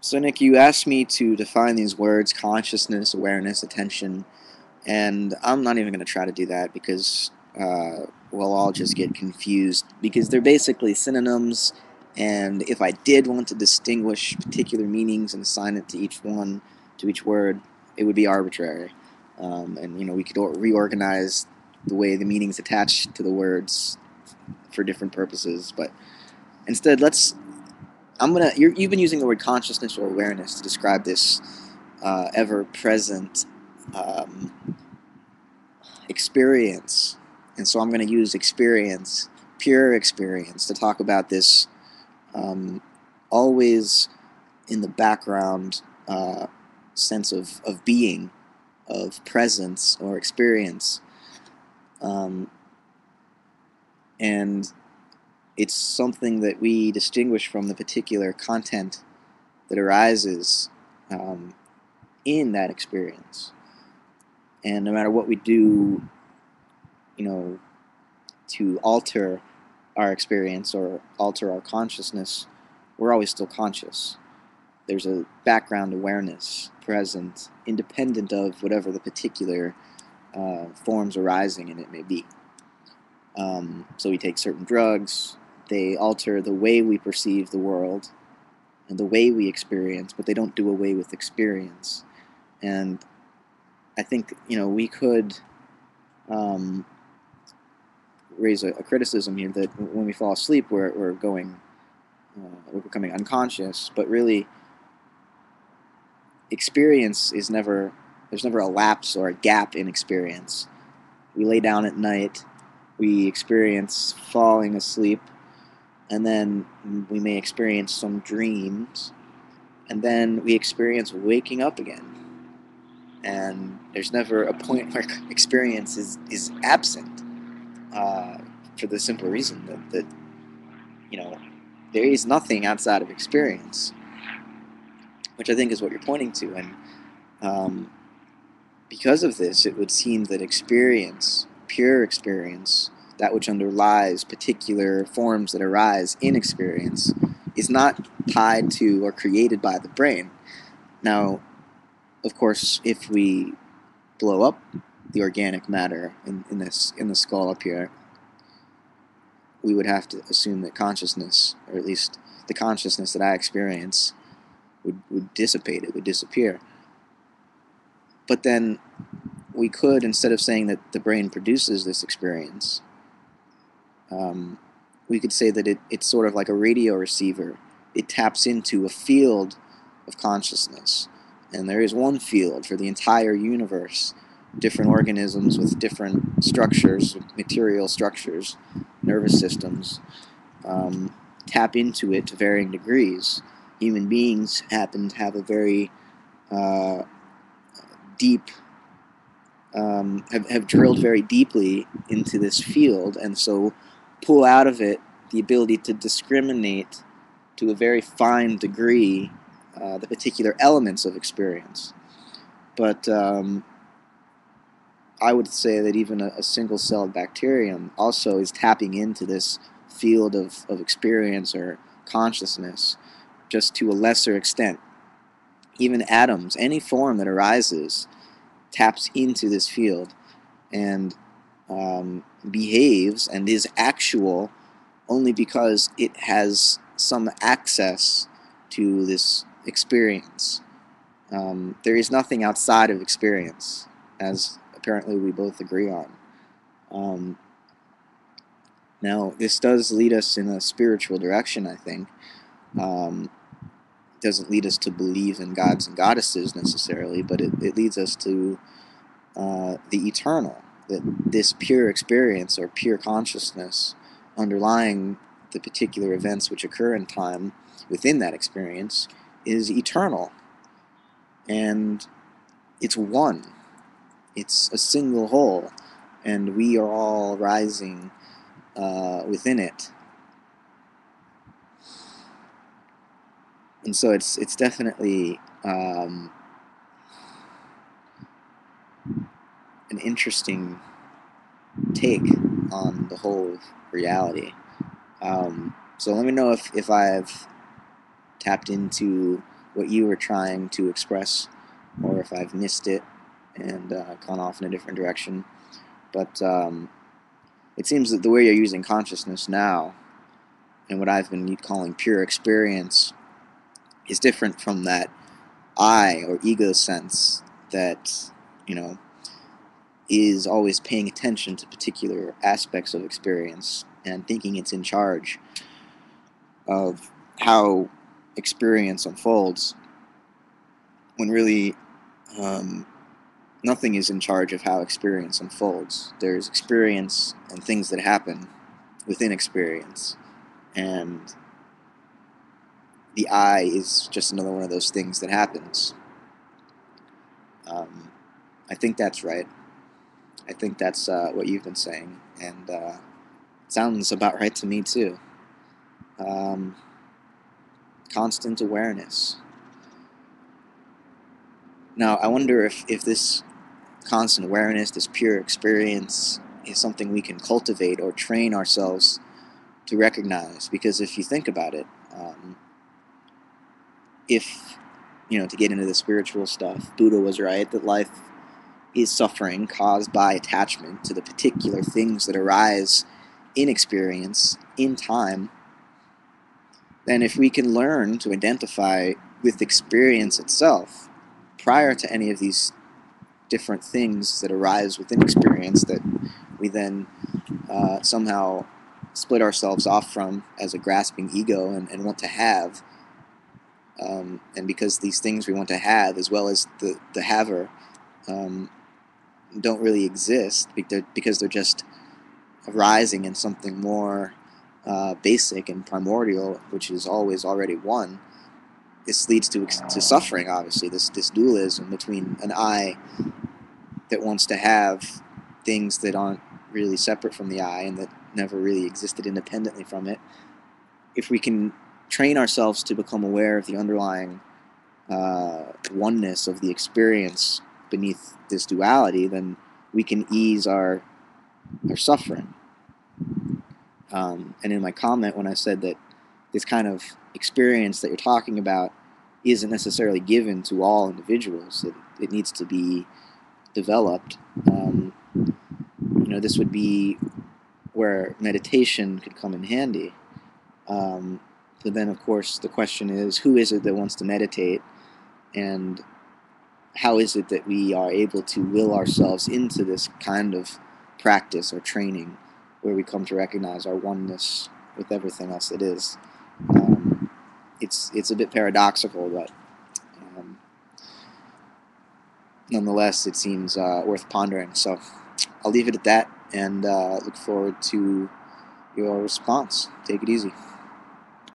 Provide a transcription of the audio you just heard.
So, Nick, you asked me to define these words consciousness, awareness, attention, and I'm not even going to try to do that because we'll all just get confused because they're basically synonyms. And if I did want to distinguish particular meanings and assign it to each one, to each word, it would be arbitrary. And we could reorganize the way the meanings attach to the words for different purposes. But instead, you've been using the word consciousness or awareness to describe this ever-present um, experience, and so I'm going to use experience, pure experience, to talk about this um, always in the background sense of being, of presence or experience, um, and it's something that we distinguish from the particular content that arises um, in that experience. And no matter what we do, you know, to alter our experience or alter our consciousness, we're always still conscious. There's a background awareness present, independent of whatever the particular forms arising in it may be. So we take certain drugs, they alter the way we perceive the world and the way we experience, but they don't do away with experience. And I think we could um, raise a criticism here that when we fall asleep, we're becoming unconscious. But really, experience is never there's never a lapse or a gap in experience. We lay down at night, we experience falling asleep, and then we may experience some dreams, and then we experience waking up again. And there's never a point where experience is absent, uh, for the simple reason that you know there is nothing outside of experience, which I think is what you're pointing to. And um, because of this, it would seem that experience, pure experience, that which underlies particular forms that arise in experience, is not tied to or created by the brain. Now, of course, if we blow up the organic matter in the skull up here, we would have to assume that consciousness, or at least the consciousness that I experience, would dissipate. It would disappear. But then we could, instead of saying that the brain produces this experience, um, we could say that it's sort of like a radio receiver. It taps into a field of consciousness. And there is one field for the entire universe. Different organisms with different structures, material structures, nervous systems, um, tap into it to varying degrees. Human beings happen to have a very uh, deep, have drilled very deeply into this field, and so pull out of it the ability to discriminate to a very fine degree the particular elements of experience. But I would say that even a single-celled bacterium also is tapping into this field of experience or consciousness, just to a lesser extent. Even atoms, any form that arises, taps into this field and behaves and is actual only because it has some access to this experience. There is nothing outside of experience, as apparently we both agree on. Um, Now, this does lead us in a spiritual direction, I think. It doesn't lead us to believe in gods and goddesses necessarily, but it leads us to the eternal, that this pure experience or pure consciousness underlying the particular events which occur in time within that experience is eternal. And it's one. It's a single whole. And we are all rising within it. And so it's definitely an interesting take on the whole reality. So let me know if I've tapped into what you were trying to express, or if I've missed it and gone off in a different direction. But it seems that the way you're using consciousness now, and what I've been calling pure experience, is different from that I or ego sense that, you know, is always paying attention to particular aspects of experience and thinking it's in charge of how experience unfolds, when really nothing is in charge of how experience unfolds. There's experience and things that happen within experience, and the I is just another one of those things that happens. I think that's right. I think that's what you've been saying, and it sounds about right to me too. Constant awareness. Now, I wonder if this constant awareness, this pure experience, is something we can cultivate or train ourselves to recognize. Because if you think about it, if, to get into the spiritual stuff, Buddha was right that life is suffering caused by attachment to the particular things that arise in experience, in time, then if we can learn to identify with experience itself prior to any of these different things that arise within experience that we then somehow split ourselves off from as a grasping ego and want to have, and because these things we want to have, as well as the haver, don't really exist because they're just arising in something more basic and primordial, which is always already one. This leads to suffering, obviously, this dualism between an I that wants to have things that aren't really separate from the I and that never really existed independently from it. If we can train ourselves to become aware of the underlying oneness of the experience beneath this duality, then we can ease our suffering. And in my comment, when I said that this kind of experience that you're talking about isn't necessarily given to all individuals, it needs to be developed. This would be where meditation could come in handy. But then, of course, the question is, who is it that wants to meditate, and how is it that we are able to will ourselves into this kind of practice or training where we come to recognize our oneness with everything else that is? It's a bit paradoxical, but nonetheless, it seems worth pondering. So I'll leave it at that, and look forward to your response. Take it easy.